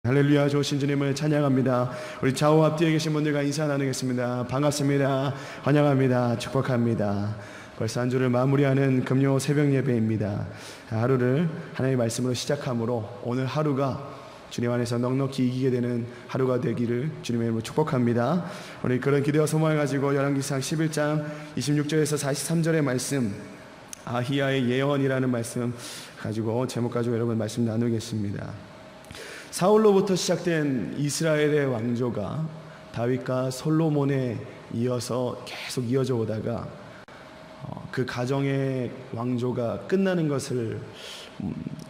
할렐루야. 좋으신 주님을 찬양합니다. 우리 좌우 앞뒤에 계신 분들과 인사 나누겠습니다. 반갑습니다. 환영합니다. 축복합니다. 벌써 한 주를 마무리하는 금요 새벽 예배입니다. 하루를 하나님의 말씀으로 시작하므로 오늘 하루가 주님 안에서 넉넉히 이기게 되는 하루가 되기를 주님의 이름으로 축복합니다. 우리 그런 기대와 소망을 가지고 열왕기상 11장 26절에서 43절의 말씀, 아히야의 예언이라는 말씀 가지고 제목 가지고 여러분 말씀 나누겠습니다. 사울로부터 시작된 이스라엘의 왕조가 다윗과 솔로몬에 이어서 계속 이어져 오다가 그 가정의 왕조가 끝나는 것을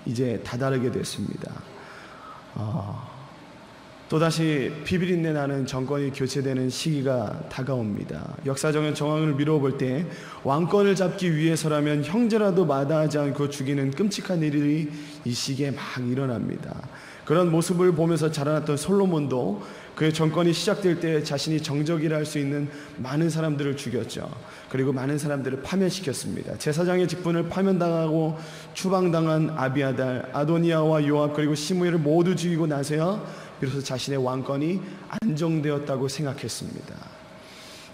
이제 다다르게 됐습니다. 또다시 피비린내 나는 정권이 교체되는 시기가 다가옵니다. 역사적인 정황을 미루어 볼 때 왕권을 잡기 위해서라면 형제라도 마다하지 않고 죽이는 끔찍한 일이 이 시기에 막 일어납니다. 그런 모습을 보면서 자라났던 솔로몬도 그의 정권이 시작될 때 자신이 정적이라 할 수 있는 많은 사람들을 죽였죠. 그리고 많은 사람들을 파면시켰습니다. 제사장의 직분을 파면당하고 추방당한 아비아달, 아도니아와 요압 그리고 시므이를 모두 죽이고 나서야 비로소 자신의 왕권이 안정되었다고 생각했습니다.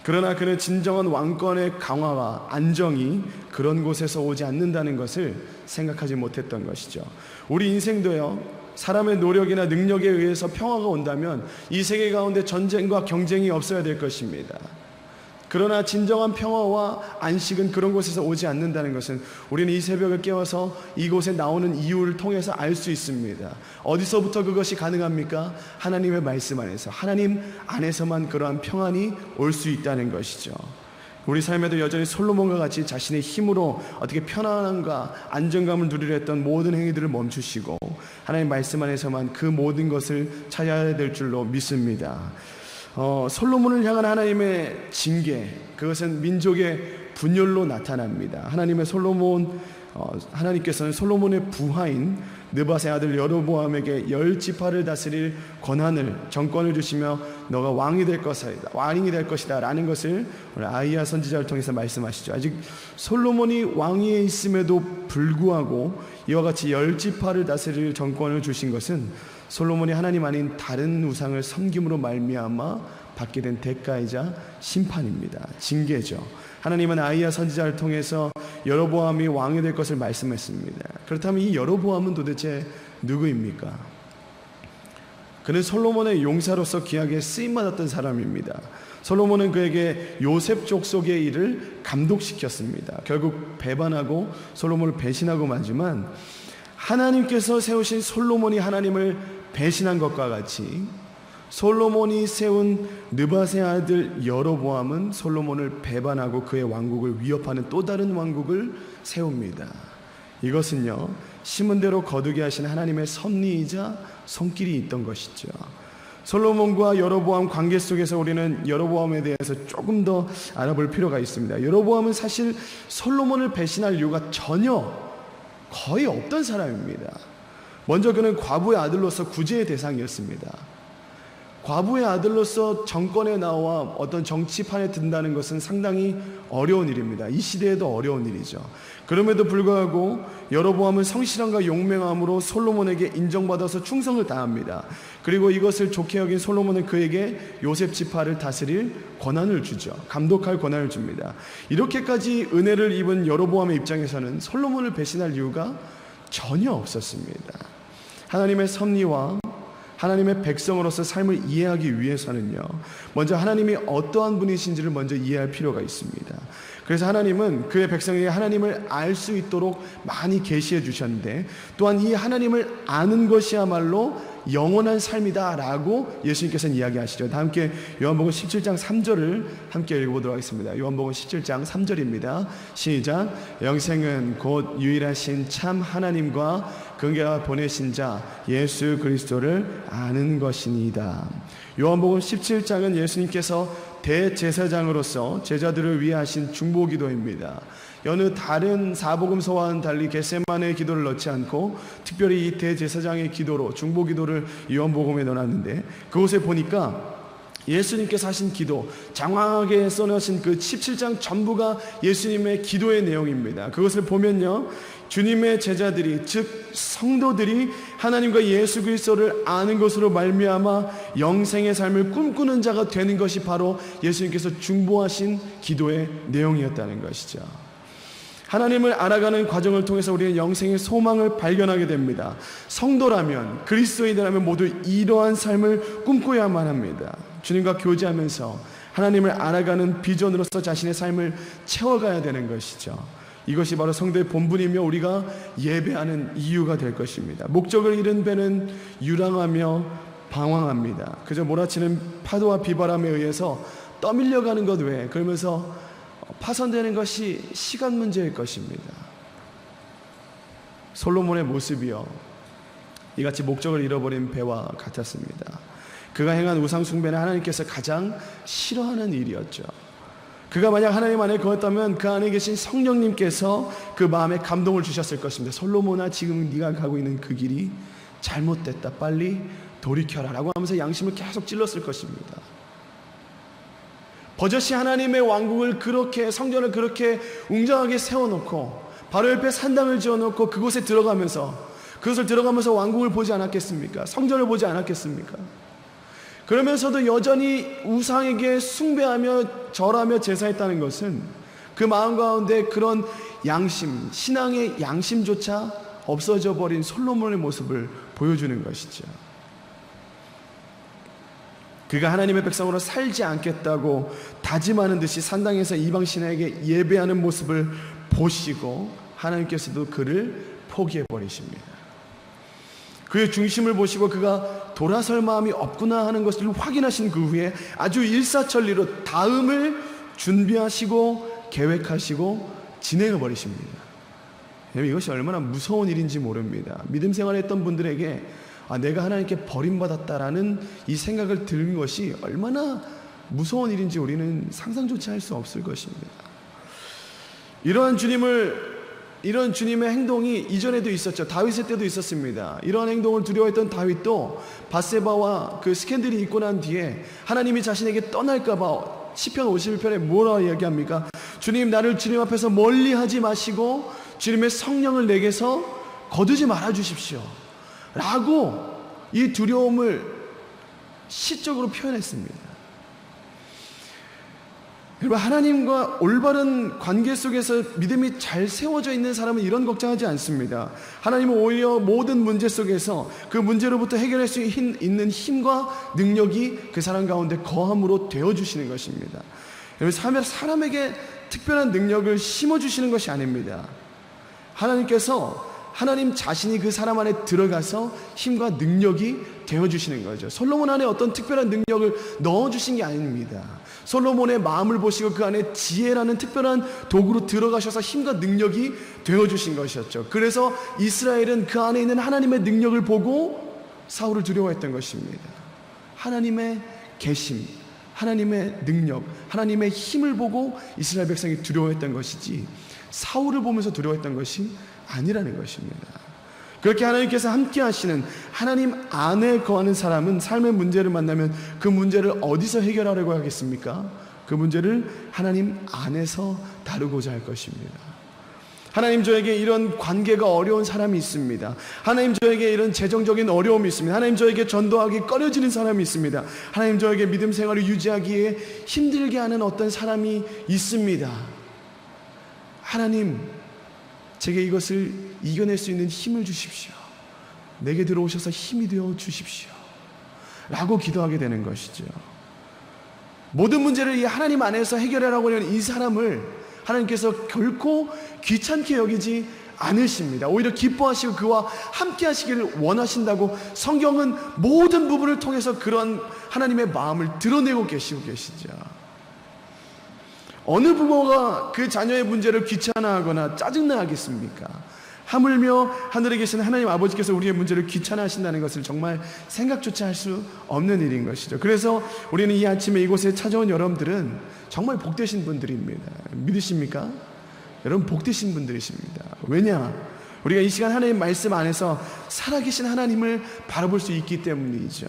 그러나 그는 진정한 왕권의 강화와 안정이 그런 곳에서 오지 않는다는 것을 생각하지 못했던 것이죠. 우리 인생도요, 사람의 노력이나 능력에 의해서 평화가 온다면 이 세계 가운데 전쟁과 경쟁이 없어야 될 것입니다. 그러나 진정한 평화와 안식은 그런 곳에서 오지 않는다는 것은 우리는 이 새벽을 깨워서 이곳에 나오는 이유를 통해서 알 수 있습니다. 어디서부터 그것이 가능합니까? 하나님의 말씀 안에서, 하나님 안에서만 그러한 평안이 올 수 있다는 것이죠. 우리 삶에도 여전히 솔로몬과 같이 자신의 힘으로 어떻게 편안함과 안정감을 누리려 했던 모든 행위들을 멈추시고 하나님 말씀 안에서만 그 모든 것을 찾아야 될 줄로 믿습니다. 솔로몬을 향한 하나님의 징계, 그것은 민족의 분열로 나타납니다. 하나님께서는 솔로몬의 부하인 느밧의 아들 여로보암에게 10지파를 다스릴 권한을, 정권을 주시며 너가 왕이 될 것이다 라는 것을 오늘 아히야 선지자를 통해서 말씀하시죠. 아직 솔로몬이 왕위에 있음에도 불구하고 이와 같이 10지파를 다스릴 정권을 주신 것은 솔로몬이 하나님 아닌 다른 우상을 섬김으로 말미암아 받게 된 대가이자 심판입니다. 징계죠. 하나님은 아히야 선지자를 통해서 여로보암이 왕이 될 것을 말씀했습니다. 그렇다면 이 여로보암은 도대체 누구입니까? 그는 솔로몬의 용사로서 귀하게 쓰임받았던 사람입니다. 솔로몬은 그에게 요셉 족속의 일을 감독시켰습니다. 결국 배반하고 솔로몬을 배신하고 마지만 하나님께서 세우신 솔로몬이 하나님을 배신한 것과 같이 솔로몬이 세운 느밧의 아들 여로보암은 솔로몬을 배반하고 그의 왕국을 위협하는 또 다른 왕국을 세웁니다. 이것은요, 심은 대로 거두게 하신 하나님의 섭리이자 손길이 있던 것이죠. 솔로몬과 여로보암 관계 속에서 우리는 여로보암에 대해서 조금 더 알아볼 필요가 있습니다. 여로보암은 사실 솔로몬을 배신할 이유가 거의 없던 사람입니다. 먼저 그는 과부의 아들로서 구제의 대상이었습니다. 과부의 아들로서 정권에 나와 어떤 정치판에 든다는 것은 상당히 어려운 일입니다. 이 시대에도 어려운 일이죠. 그럼에도 불구하고 여로보암은 성실함과 용맹함으로 솔로몬에게 인정받아서 충성을 다합니다. 그리고 이것을 좋게 여긴 솔로몬은 그에게 요셉 지파를 다스릴 권한을 주죠. 감독할 권한을 줍니다. 이렇게까지 은혜를 입은 여로보암의 입장에서는 솔로몬을 배신할 이유가 전혀 없었습니다. 하나님의 섭리와 하나님의 백성으로서 삶을 이해하기 위해서는요, 먼저 하나님이 어떠한 분이신지를 먼저 이해할 필요가 있습니다. 그래서 하나님은 그의 백성에게 하나님을 알 수 있도록 많이 계시해 주셨는데, 또한 이 하나님을 아는 것이야말로 영원한 삶이다 라고 예수님께서는 이야기하시죠. 다 함께 요한복음 17장 3절을 함께 읽어보도록 하겠습니다. 요한복음 17장 3절입니다. 시작. 영생은 곧 유일하신 참 하나님과 그가 보내신 자 예수 그리스도를 아는 것이니이다. 요한복음 17장은 예수님께서 대제사장으로서 제자들을 위해 하신 중보기도입니다. 여느 다른 사복음서와는 달리 겟세마네의 기도를 넣지 않고 특별히 이 대제사장의 기도로 중보기도를 요한복음에 넣어놨는데, 그곳에 보니까 예수님께서 하신 기도, 장황하게 써놓으신 그 17장 전부가 예수님의 기도의 내용입니다. 그것을 보면요, 주님의 제자들이, 즉 성도들이 하나님과 예수 그리스도를 아는 것으로 말미암아 영생의 삶을 꿈꾸는 자가 되는 것이 바로 예수님께서 중보하신 기도의 내용이었다는 것이죠. 하나님을 알아가는 과정을 통해서 우리는 영생의 소망을 발견하게 됩니다. 성도라면, 그리스도인이라면 모두 이러한 삶을 꿈꿔야만 합니다. 주님과 교제하면서 하나님을 알아가는 비전으로서 자신의 삶을 채워가야 되는 것이죠. 이것이 바로 성도의 본분이며 우리가 예배하는 이유가 될 것입니다. 목적을 잃은 배는 유랑하며 방황합니다. 그저 몰아치는 파도와 비바람에 의해서 떠밀려가는 것 외에, 그러면서 파손되는 것이 시간 문제일 것입니다. 솔로몬의 모습이요, 이같이 목적을 잃어버린 배와 같았습니다. 그가 행한 우상 숭배는 하나님께서 가장 싫어하는 일이었죠. 그가 만약 하나님 안에 거했다면 그 안에 계신 성령님께서 그 마음에 감동을 주셨을 것입니다. 솔로몬아, 지금 네가 가고 있는 그 길이 잘못됐다, 빨리 돌이켜라 라고 하면서 양심을 계속 찔렀을 것입니다. 버젓이 하나님의 왕국을 그렇게, 성전을 그렇게 웅장하게 세워놓고 바로 옆에 산당을 지어놓고 그곳에 들어가면서, 그것을 들어가면서 왕국을 보지 않았겠습니까? 성전을 보지 않았겠습니까? 그러면서도 여전히 우상에게 숭배하며 절하며 제사했다는 것은 그 마음 가운데 그런 양심, 신앙의 양심조차 없어져 버린 솔로몬의 모습을 보여주는 것이죠. 그가 하나님의 백성으로 살지 않겠다고 다짐하는 듯이 산당에서 이방 신에게 예배하는 모습을 보시고 하나님께서도 그를 포기해 버리십니다. 그의 중심을 보시고 그가 돌아설 마음이 없구나 하는 것을 확인하신 그 후에 아주 일사천리로 다음을 준비하시고 계획하시고 진행해 버리십니다. 이것이 얼마나 무서운 일인지 모릅니다. 믿음 생활했던 분들에게 내가 하나님께 버림받았다라는 이 생각을 드는 것이 얼마나 무서운 일인지 우리는 상상조차 할 수 없을 것입니다. 이런 주님의 행동이 이전에도 있었죠. 다윗의 때도 있었습니다. 이러한 행동을 두려워했던 다윗도 밧세바와 그 스캔들이 있고 난 뒤에 하나님이 자신에게 떠날까봐 시편 51편에 뭐라 이야기합니까? 주님, 나를 주님 앞에서 멀리하지 마시고 주님의 성령을 내게서 거두지 말아 주십시오 라고 이 두려움을 시적으로 표현했습니다. 여러분, 하나님과 올바른 관계 속에서 믿음이 잘 세워져 있는 사람은 이런 걱정하지 않습니다. 하나님은 오히려 모든 문제 속에서 그 문제로부터 해결할 수 있는 힘과 능력이 그 사람 가운데 거함으로 되어주시는 것입니다. 여러분, 사람에게 특별한 능력을 심어주시는 것이 아닙니다. 하나님께서 하나님 자신이 그 사람 안에 들어가서 힘과 능력이 되어주시는 거죠. 솔로몬 안에 어떤 특별한 능력을 넣어주신 게 아닙니다. 솔로몬의 마음을 보시고 그 안에 지혜라는 특별한 도구로 들어가셔서 힘과 능력이 되어주신 것이었죠. 그래서 이스라엘은 그 안에 있는 하나님의 능력을 보고 사울을 두려워했던 것입니다. 하나님의 계심, 하나님의 능력, 하나님의 힘을 보고 이스라엘 백성이 두려워했던 것이지 사울을 보면서 두려워했던 것이 아니라는 것입니다. 그렇게 하나님께서 함께 하시는, 하나님 안에 거하는 사람은 삶의 문제를 만나면 그 문제를 어디서 해결하려고 하겠습니까? 그 문제를 하나님 안에서 다루고자 할 것입니다. 하나님, 저에게 이런 관계가 어려운 사람이 있습니다. 하나님, 저에게 이런 재정적인 어려움이 있습니다. 하나님, 저에게 전도하기 꺼려지는 사람이 있습니다. 하나님, 저에게 믿음 생활을 유지하기에 힘들게 하는 어떤 사람이 있습니다. 하나님, 제게 이것을 이겨낼 수 있는 힘을 주십시오. 내게 들어오셔서 힘이 되어 주십시오 라고 기도하게 되는 것이죠. 모든 문제를 이 하나님 안에서 해결하라고 하는 이 사람을 하나님께서 결코 귀찮게 여기지 않으십니다. 오히려 기뻐하시고 그와 함께 하시기를 원하신다고 성경은 모든 부분을 통해서 그런 하나님의 마음을 드러내고 계시죠. 어느 부모가 그 자녀의 문제를 귀찮아하거나 짜증나 하겠습니까? 하물며 하늘에 계신 하나님 아버지께서 우리의 문제를 귀찮아하신다는 것을 정말 생각조차 할 수 없는 일인 것이죠. 그래서 우리는 이 아침에 이곳에 찾아온 여러분들은 정말 복되신 분들입니다. 믿으십니까? 여러분, 복되신 분들이십니다. 왜냐? 우리가 이 시간 하나님 말씀 안에서 살아계신 하나님을 바라볼 수 있기 때문이죠.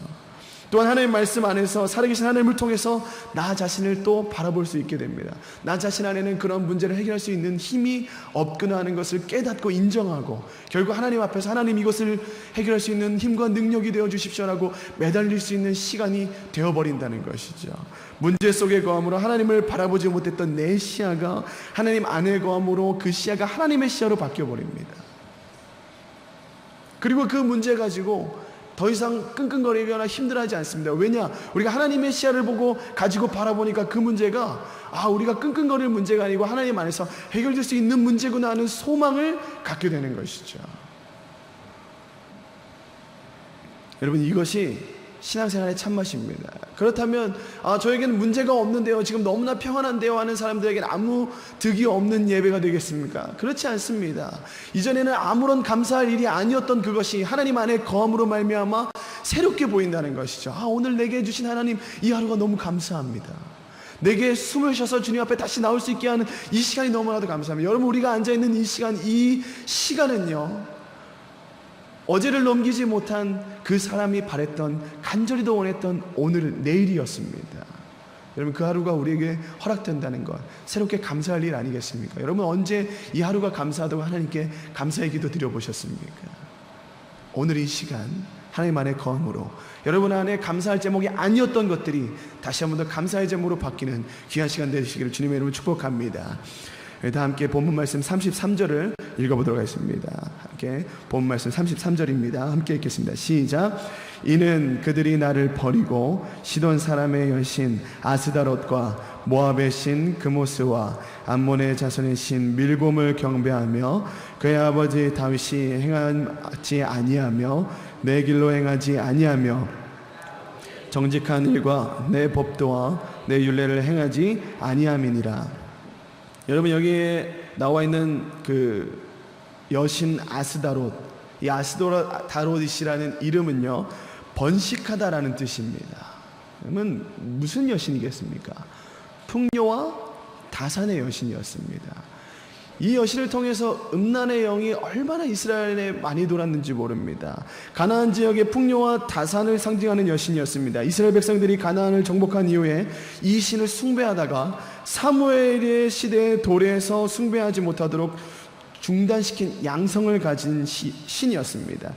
또한 하나님의 말씀 안에서 살아계신 하나님을 통해서 나 자신을 또 바라볼 수 있게 됩니다. 나 자신 안에는 그런 문제를 해결할 수 있는 힘이 없구나 하는 것을 깨닫고 인정하고, 결국 하나님 앞에서 하나님 이것을 해결할 수 있는 힘과 능력이 되어 주십시오라고 매달릴 수 있는 시간이 되어버린다는 것이죠. 문제 속에 거함으로 하나님을 바라보지 못했던 내 시야가 하나님 안에 거함으로 그 시야가 하나님의 시야로 바뀌어버립니다. 그리고 그 문제 가지고 더 이상 끙끙거리거나 힘들어하지 않습니다. 왜냐? 우리가 하나님의 시야를 보고 가지고 바라보니까 그 문제가 우리가 끙끙거릴 문제가 아니고 하나님 안에서 해결될 수 있는 문제구나 하는 소망을 갖게 되는 것이죠. 여러분, 이것이 신앙생활의 참맛입니다. 그렇다면 저에게는 문제가 없는데요, 지금 너무나 평안한데요 하는 사람들에게는 아무 득이 없는 예배가 되겠습니까? 그렇지 않습니다. 이전에는 아무런 감사할 일이 아니었던 그것이 하나님 안에 거함으로 말미암아 새롭게 보인다는 것이죠. 오늘 내게 주신 하나님, 이 하루가 너무 감사합니다. 내게 숨을 쉬어서 주님 앞에 다시 나올 수 있게 하는 이 시간이 너무나도 감사합니다. 여러분, 우리가 앉아있는 이 시간은요, 어제를 넘기지 못한 그 사람이 바랬던, 간절히도 원했던 오늘, 내일이었습니다. 여러분, 그 하루가 우리에게 허락된다는 것, 새롭게 감사할 일 아니겠습니까? 여러분, 언제 이 하루가 감사하다고 하나님께 감사의 기도 드려보셨습니까? 오늘 이 시간 하나님 안에 거함으로 여러분 안에 감사할 제목이 아니었던 것들이 다시 한 번 더 감사의 제목으로 바뀌는 귀한 시간 되시기를 주님의 이름으로 축복합니다. 다 함께 본문 말씀 33절을 읽어보도록 하겠습니다. 함께 본문 말씀 33절입니다. 함께 읽겠습니다. 시작. 이는 그들이 나를 버리고 시돈 사람의 여신 아스다롯과 모압의 신 그모스와 암몬의 자손의 신 밀곰을 경배하며 그의 아버지 다윗이 행하지 아니하며 내 길로 행하지 아니하며 정직한 일과 내 법도와 내 율례를 행하지 아니함이니라. 여러분, 여기에 나와 있는 그 여신 아스다롯, 이 아스다롯이시라는 이름은요, 번식하다라는 뜻입니다. 그러면 무슨 여신이겠습니까? 풍요와 다산의 여신이었습니다. 이 여신을 통해서 음란의 영이 얼마나 이스라엘에 많이 돌았는지 모릅니다. 가나안 지역의 풍요와 다산을 상징하는 여신이었습니다. 이스라엘 백성들이 가나안을 정복한 이후에 이 신을 숭배하다가 사무엘의 시대의 도래에서 숭배하지 못하도록 중단시킨 양성을 가진 신이었습니다.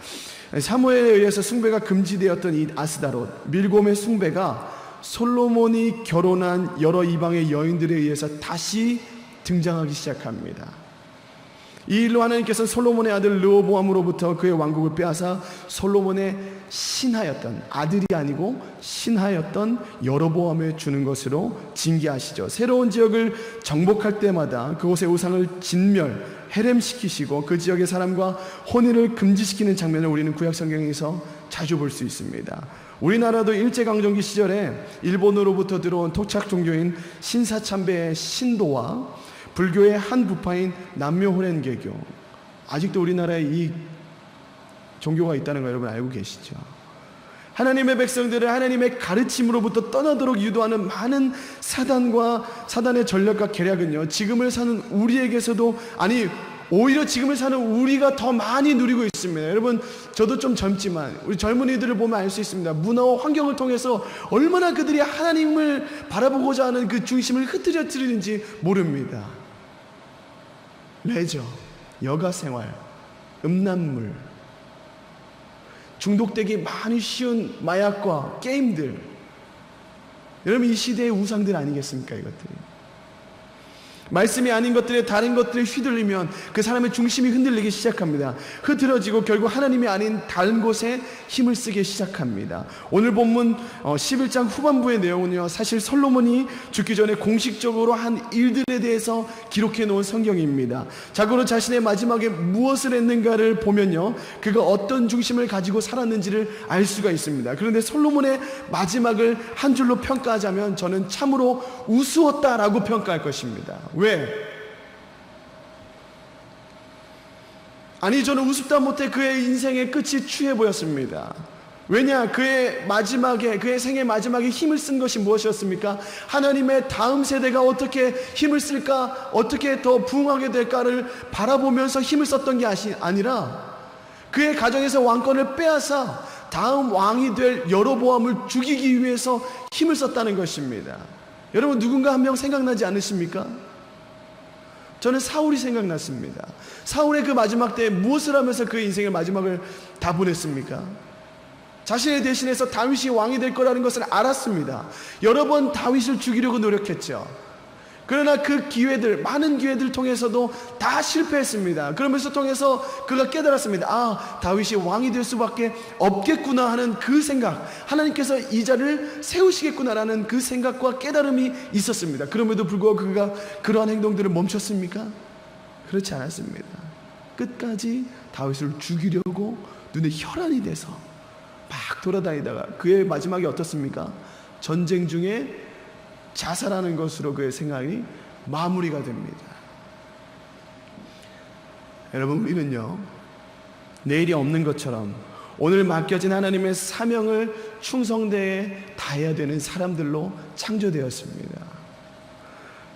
사무엘에 의해서 숭배가 금지되었던 이 아스다롯, 밀곰의 숭배가 솔로몬이 결혼한 여러 이방의 여인들에 의해서 다시 등장하기 시작합니다. 이 일로 하나님께서 솔로몬의 아들 르호보암으로부터 그의 왕국을 빼앗아 솔로몬의 신하였던, 아들이 아니고 신하였던 여로보암에 주는 것으로 징계하시죠. 새로운 지역을 정복할 때마다 그곳의 우상을 진멸, 해렘시키시고 그 지역의 사람과 혼인을 금지시키는 장면을 우리는 구약성경에서 자주 볼 수 있습니다. 우리나라도 일제강점기 시절에 일본으로부터 들어온 토착 종교인 신사참배의 신도와 불교의 한 부파인 남묘호렌개교, 아직도 우리나라에 이 종교가 있다는 거 여러분 알고 계시죠? 하나님의 백성들을 하나님의 가르침으로부터 떠나도록 유도하는 많은 사단의 전략과 계략은요, 지금을 사는 우리에게서도, 아니 오히려 지금을 사는 우리가 더 많이 누리고 있습니다. 여러분, 저도 좀 젊지만 우리 젊은이들을 보면 알 수 있습니다. 문화와 환경을 통해서 얼마나 그들이 하나님을 바라보고자 하는 그 중심을 흐트러뜨리는지 모릅니다. 레저, 여가생활, 음란물, 중독되기 많이 쉬운 마약과 게임들, 여러분 이 시대의 우상들 아니겠습니까? 이것들이 말씀이 아닌 것들에 다른 것들에 휘둘리면 그 사람의 중심이 흔들리기 시작합니다. 흐트러지고 결국 하나님이 아닌 다른 곳에 힘을 쓰기 시작합니다. 오늘 본문 11장 후반부의 내용은요, 사실 솔로몬이 죽기 전에 공식적으로 한 일들에 대해서 기록해 놓은 성경입니다. 자고로 자신의 마지막에 무엇을 했는가를 보면요, 그가 어떤 중심을 가지고 살았는지를 알 수가 있습니다. 그런데 솔로몬의 마지막을 한 줄로 평가하자면 저는 참으로 우스웠다라고 평가할 것입니다. 왜? 아니, 저는 우습다 못해 그의 인생의 끝이 추해 보였습니다. 왜냐? 그의 생의 마지막에 힘을 쓴 것이 무엇이었습니까? 하나님의 다음 세대가 어떻게 힘을 쓸까, 어떻게 더 부흥하게 될까를 바라보면서 힘을 썼던 게 아니라 그의 가정에서 왕권을 빼앗아 다음 왕이 될 여로보암을 죽이기 위해서 힘을 썼다는 것입니다. 여러분, 누군가 한 명 생각나지 않으십니까? 저는 사울이 생각났습니다. 사울의 그 마지막 때에 무엇을 하면서 그의 인생의 마지막을 다 보냈습니까? 자신을 대신해서 다윗이 왕이 될 거라는 것을 알았습니다. 여러 번 다윗을 죽이려고 노력했죠. 그러나 그 기회들, 많은 기회들 통해서도 다 실패했습니다. 그러면서 통해서 그가 깨달았습니다. 아, 다윗이 왕이 될 수밖에 없겠구나 하는 그 생각, 하나님께서 이 자를 세우시겠구나라는 그 생각과 깨달음이 있었습니다. 그럼에도 불구하고 그가 그러한 행동들을 멈췄습니까? 그렇지 않았습니다. 끝까지 다윗을 죽이려고 눈에 혈안이 돼서 막 돌아다니다가 그의 마지막이 어떻습니까? 전쟁 중에 자살하는 것으로 그의 생각이 마무리가 됩니다. 여러분, 우리는요, 내일이 없는 것처럼 오늘 맡겨진 하나님의 사명을 충성되게 다해야 되는 사람들로 창조되었습니다.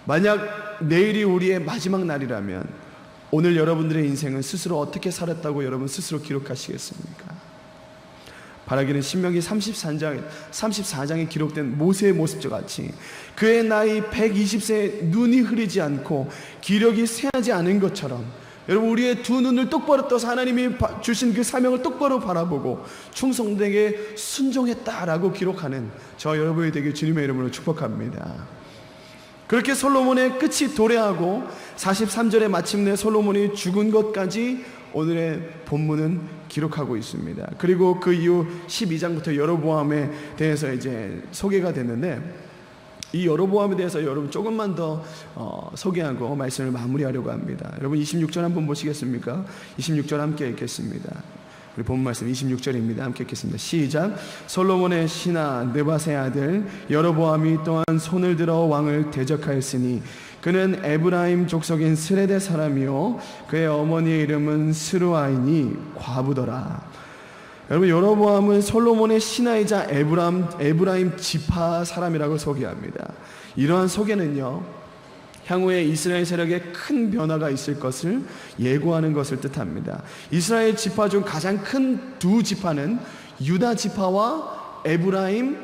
만약 내일이 우리의 마지막 날이라면 오늘 여러분들의 인생은 스스로 어떻게 살았다고 여러분 스스로 기록하시겠습니까? 바라기는 신명기 34장에 기록된 모세의 모습과 같이 그의 나이 120세에 눈이 흐리지 않고 기력이 쇠하지 않은 것처럼 여러분, 우리의 두 눈을 똑바로 떠서 하나님이 주신 그 사명을 똑바로 바라보고 충성되게 순종했다라고 기록하는 저 여러분이 되길 주님의 이름으로 축복합니다. 그렇게 솔로몬의 끝이 도래하고 43절에 마침내 솔로몬이 죽은 것까지 오늘의 본문은 기록하고 있습니다. 그리고 그 이후 12장부터 여로보암에 대해서 이제 소개가 됐는데, 이 여로보암에 대해서 여러분 조금만 더 소개하고 말씀을 마무리하려고 합니다. 여러분 26절 한번 보시겠습니까? 26절 함께 읽겠습니다. 우리 본 말씀 26절입니다. 함께 읽겠습니다. 시작. 솔로몬의 신하 느밧의 아들 여로보암이 또한 손을 들어 왕을 대적하였으니 그는 에브라임 족속인 스레데 사람이요 그의 어머니의 이름은 스루아이니 과부더라. 여러분, 여로보암은 솔로몬의 신하이자 에브라임 지파 사람이라고 소개합니다. 이러한 소개는요, 향후에 이스라엘 세력에 큰 변화가 있을 것을 예고하는 것을 뜻합니다. 이스라엘 지파 중 가장 큰 두 지파는 유다 지파와 에브라임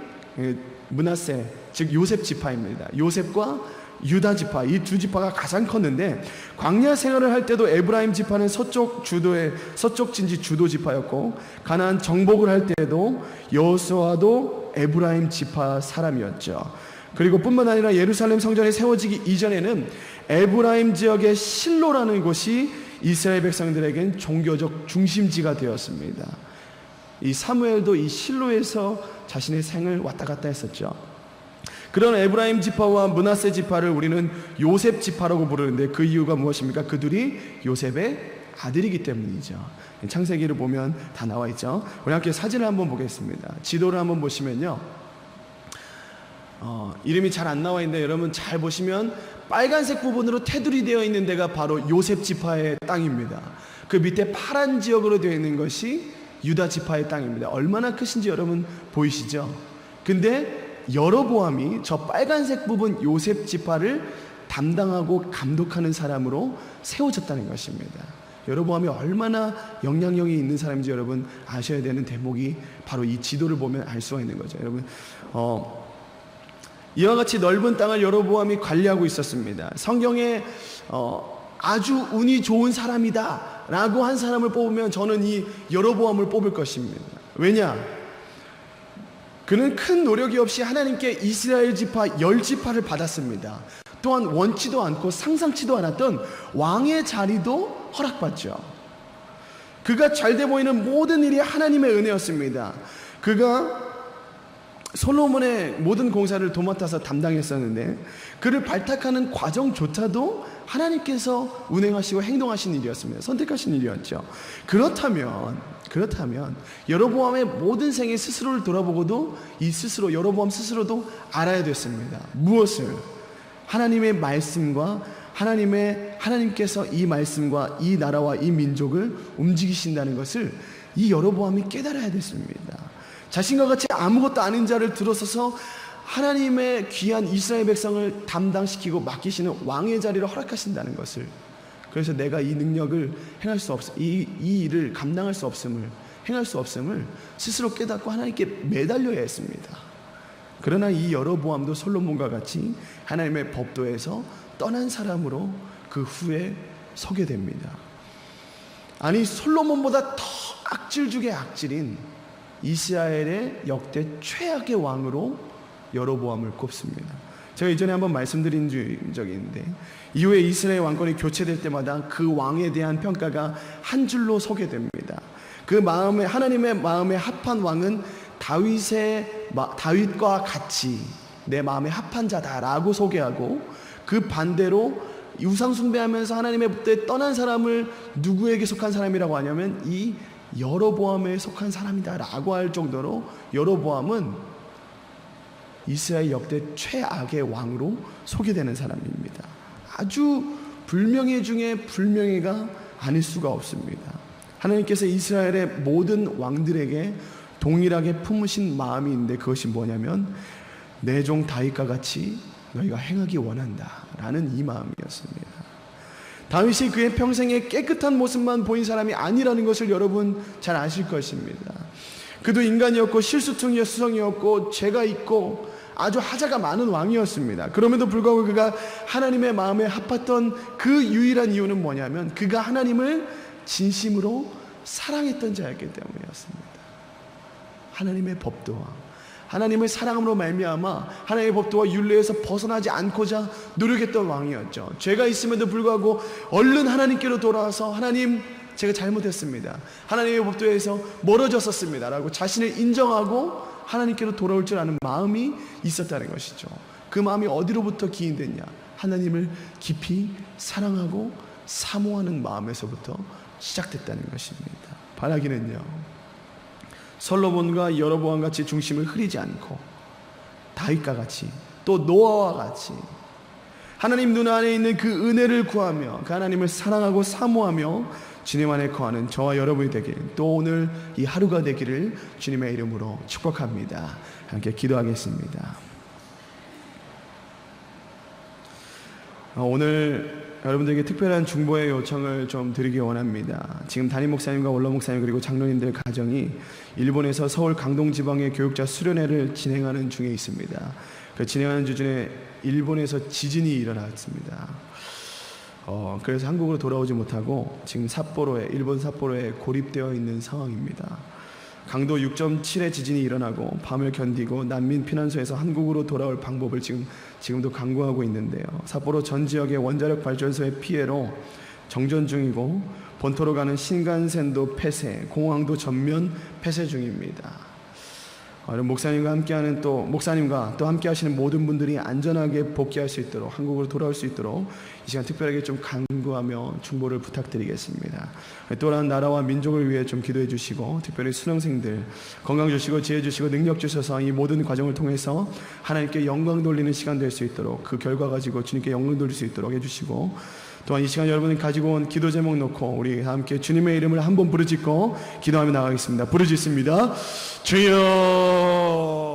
므낫세, 즉 요셉 지파입니다. 요셉과 유다 지파, 이 두 지파가 가장 컸는데, 광야 생활을 할 때도 에브라임 지파는 서쪽 진지 주도 지파였고, 가나안 정복을 할 때도 여호수아도 에브라임 지파 사람이었죠. 그리고 뿐만 아니라 예루살렘 성전이 세워지기 이전에는 에브라임 지역의 실로라는 곳이 이스라엘 백성들에겐 종교적 중심지가 되었습니다. 이 사무엘도 이 실로에서 자신의 생을 왔다 갔다 했었죠. 그런 에브라임 지파와 므낫세 지파를 우리는 요셉 지파라고 부르는데, 그 이유가 무엇입니까? 그들이 요셉의 아들이기 때문이죠. 창세기를 보면 다 나와 있죠. 우리 함께 사진을 한번 보겠습니다. 지도를 한번 보시면요, 이름이 잘 안 나와 있는데 여러분 잘 보시면 빨간색 부분으로 테두리 되어 있는 데가 바로 요셉 지파의 땅입니다. 그 밑에 파란 지역으로 되어 있는 것이 유다 지파의 땅입니다. 얼마나 크신지 여러분 보이시죠? 근데 여로보암이 저 빨간색 부분 요셉 지파를 담당하고 감독하는 사람으로 세워졌다는 것입니다. 여로보암이 얼마나 영향력이 있는 사람인지 여러분 아셔야 되는 대목이 바로 이 지도를 보면 알 수가 있는 거죠. 여러분, 이와 같이 넓은 땅을 여로보암이 관리하고 있었습니다. 성경에 아주 운이 좋은 사람이다 라고 한 사람을 뽑으면 저는 이 여로보암을 뽑을 것입니다. 왜냐? 그는 큰 노력이 없이 하나님께 이스라엘 지파 10지파를 받았습니다. 또한 원치도 않고 상상치도 않았던 왕의 자리도 허락받죠. 그가 잘돼 보이는 모든 일이 하나님의 은혜였습니다. 그가 솔로몬의 모든 공사를 도맡아서 담당했었는데, 그를 발탁하는 과정조차도 하나님께서 운행하시고 행동하신 일이었습니다. 선택하신 일이었죠. 그렇다면 여로보암의 모든 생애 스스로를 돌아보고도 여로보암 스스로도 알아야 됐습니다. 무엇을? 하나님의 말씀과 하나님께서 이 말씀과 이 나라와 이 민족을 움직이신다는 것을 이 여로보암이 깨달아야 됐습니다. 자신과 같이 아무것도 아닌 자를 들어서서 하나님의 귀한 이스라엘 백성을 담당시키고 맡기시는 왕의 자리를 허락하신다는 것을, 그래서 내가 이 능력을 행할 수 없음, 이 일을 감당할 수 없음을 행할 수 없음을 스스로 깨닫고 하나님께 매달려야 했습니다. 그러나 이 여로보암도 솔로몬과 같이 하나님의 법도에서 떠난 사람으로 그 후에 서게 됩니다. 아니, 솔로몬보다 더 악질 중에 악질인 이스라엘의 역대 최악의 왕으로 여로보암을 꼽습니다. 제가 이전에 한번 말씀드린 적이 있는데, 이후에 이스라엘 왕권이 교체될 때마다 그 왕에 대한 평가가 한 줄로 서게 됩니다. 그 마음에, 하나님의 마음에 합한 왕은 다윗과 같이 내 마음에 합한 자다라고 소개하고, 그 반대로 우상 숭배하면서 하나님의 법도에 떠난 사람을 누구에게 속한 사람이라고 하냐면 이 여로보암에 속한 사람이다라고 할 정도로 여로보암은 이스라엘 역대 최악의 왕으로 소개되는 사람입니다. 아주 불명예 중에 불명예가 아닐 수가 없습니다. 하나님께서 이스라엘의 모든 왕들에게 동일하게 품으신 마음이 있는데, 그것이 뭐냐면 내 종 다윗과 같이 너희가 행하기 원한다 라는 이 마음이었습니다. 다윗이 그의 평생에 깨끗한 모습만 보인 사람이 아니라는 것을 여러분 잘 아실 것입니다. 그도 인간이었고 실수성이었고 죄가 있고 아주 하자가 많은 왕이었습니다. 그럼에도 불구하고 그가 하나님의 마음에 합했던 그 유일한 이유는 뭐냐면 그가 하나님을 진심으로 사랑했던 자였기 때문이었습니다. 하나님의 법도와 하나님을 사랑함으로 말미암아 하나님의 법도와 율례에서 벗어나지 않고자 노력했던 왕이었죠. 죄가 있음에도 불구하고 얼른 하나님께로 돌아와서 하나님, 제가 잘못했습니다, 하나님의 법도에서 멀어졌었습니다 라고 자신을 인정하고 하나님께로 돌아올 줄 아는 마음이 있었다는 것이죠. 그 마음이 어디로부터 기인됐냐? 하나님을 깊이 사랑하고 사모하는 마음에서부터 시작됐다는 것입니다. 바라기는요, 솔로몬과 여로보암 같이 중심을 흐리지 않고 다윗과 같이, 또 노아와 같이 하나님 눈 안에 있는 그 은혜를 구하며 그 하나님을 사랑하고 사모하며 주님 안에 거하는 저와 여러분이 되길, 또 오늘 이 하루가 되기를 주님의 이름으로 축복합니다. 함께 기도하겠습니다. 오늘 여러분들에게 특별한 중보의 요청을 좀 드리기 원합니다. 지금 담임 목사님과 원로 목사님 그리고 장로님들 가정이 일본에서 서울 강동지방의 교육자 수련회를 진행하는 중에 있습니다. 그 진행하는 중에 일본에서 지진이 일어났습니다. 그래서 한국으로 돌아오지 못하고 지금 일본 삿포로에 고립되어 있는 상황입니다. 강도 6.7의 지진이 일어나고 밤을 견디고 난민 피난소에서 한국으로 돌아올 방법을 지금도 강구하고 있는데요. 삿포로 전 지역의 원자력 발전소의 피해로 정전 중이고 본토로 가는 신간센도 폐쇄, 공항도 전면 폐쇄 중입니다. 목사님과 또 함께 하시는 모든 분들이 안전하게 복귀할 수 있도록, 한국으로 돌아올 수 있도록 이 시간 특별하게 좀 간구하며 중보를 부탁드리겠습니다. 또한 나라와 민족을 위해 좀 기도해 주시고, 특별히 수능생들 건강 주시고 지혜 주시고 능력 주셔서 이 모든 과정을 통해서 하나님께 영광 돌리는 시간 될 수 있도록, 그 결과 가지고 주님께 영광 돌릴 수 있도록 해주시고, 또한 이 시간 여러분이 가지고 온 기도 제목 놓고 우리 함께 주님의 이름을 한번 부르짖고 기도하며 나가겠습니다. 부르짖습니다. 주여